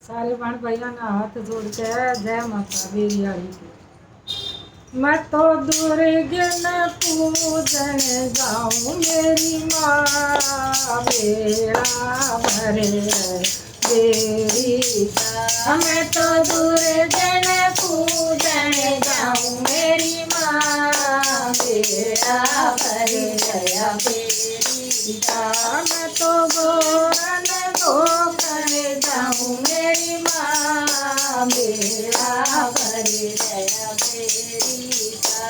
सारे बहन भैया ना हाथ जोड़ के जय माता बेरी आई की। मैं तो दुर्गन पूजन जाऊं मेरी माँ बेड़ा भरे बेरी का। मैं तो दुर्गन पूजन जाऊं मेरी माँ बेड़ा भरे गया बेरी का। मैं तो गोरन गोकर जाऊं मेरी माँ बेड़ा भरे गया बेरी का।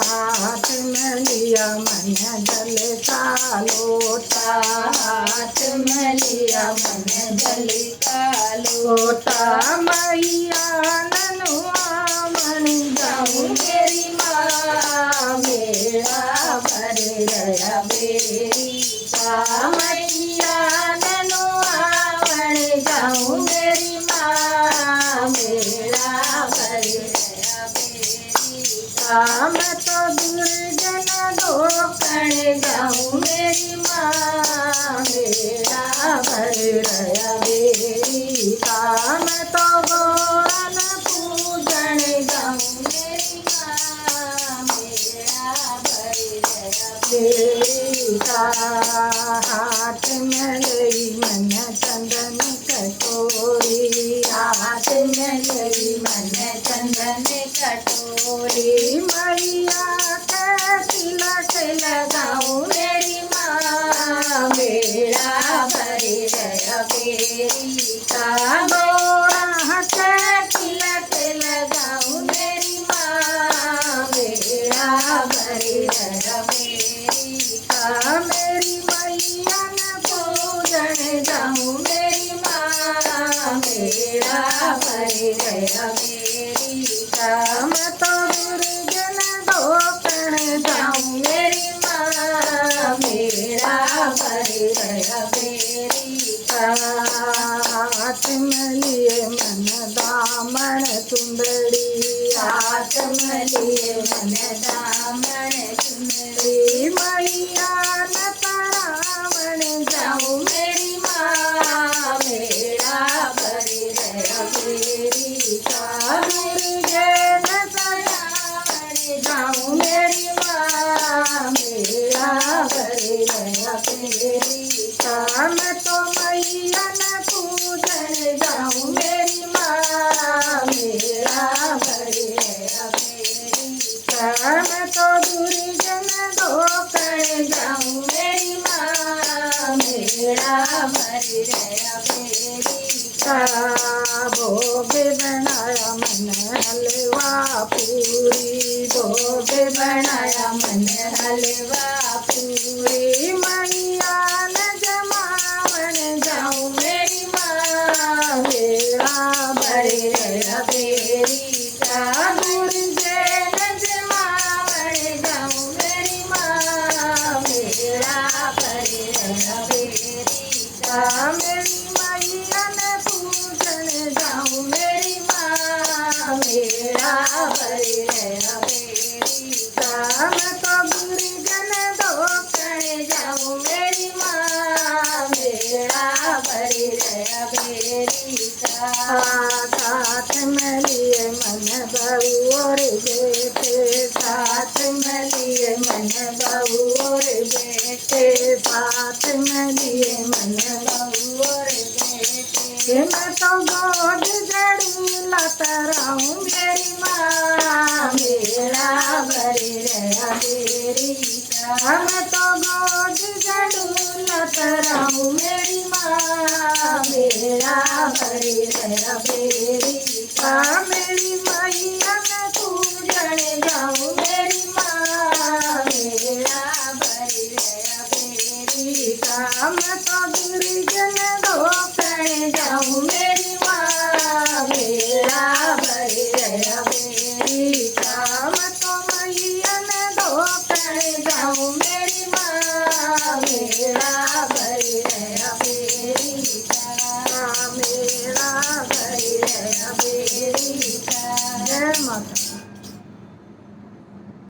हाथ में लिया मन जल का लोटा, हाथ में लिया मन जल का लोटा। मैया ननुआ मन जाऊं मेरी माँ बेड़ा भरे गया बेरी का। मैया ननुआ मन जाऊं मेरी माँ बेड़ा भरे गया बेरी का। मैं तो दुर्जन गोकर्ण जाऊं मेरी माँ बेड़ा भरे गया बेरी का। मैं तो गोरन पूजन जाऊं मेरी माँ बेड़ा भरे गया बेरी का। हाथ में गई मन चंदन कटोरी, हाथ में गई मन चंदन कटोरी। मैया के तिलक लगाऊं मेरी माँ बेड़ा भरे गया बेरी का। गोरा के तिलक लगाऊं मेरी माँ बेड़ा भरे गया बेरी का। मेरी मैया न पूजन जाऊं मेरी माँ बेड़ा भरे गया बेरी का। मैं तो दुर्जन गोकर्ण जाऊं मेरी माँ बेड़ा भरे गया बेरी का। हाथ में लिए मन दामन चुंदड़ी, हाथ में लिए मन दामन चुंदड़ी। मैया न तरावण जाऊं मेरी माँ बेड़ा भरे गया बेरी का। दुर्गन सजावण जाऊं मेरी माँ बेड़ा भरे गया बेरी का। मैं तो मैया न पूजन जाऊं मेरी माँ बेड़ा भरे गया बेरी का। मैं तो दुर्जन गोकर्ण जाऊं मेरी माँ बेड़ा भरे गया बेरी का। भोग बनाया मन हलवा पूरी, भोग बनाया मन हलवा पूरी। मैया न जमावन जाऊं मेरी माँ बेड़ा भरे गया बेरी का। दुर्जन जमावन जाऊं मेरी माँ बेड़ा भरे गया बेरी का। मेरी मैया न पूजन जाऊं मेरी माँ बेड़ा भरे गया बेरी का। मैं तो दुर्जन गोकर्ण जाऊं मेरी माँ बेड़ा भरे गया बेरी का। साथ में लिए मन बहू और बेटे, साथ में लिए मन बहू और बेटे, साथ में लिए मन बहू और बेटे। मैं तो गोद जड़ी लतराऊं मेरी माँ बेड़ा भरे गया बेरी का। मैं तो गोद जड़ी लतराऊं मेरी माँ बेड़ा भरे गया बेरी का। मेरी मैया न पूजन जाऊं मेरी माँ बेड़ा भरे गया बेरी का। मैं तो दुर्जन गोकर्ण जाऊं मेरी माँ बेड़ा भरे गया बेरी का। मैं तो मैया न गोकर्ण जाऊं मेरी माँ बेड़ा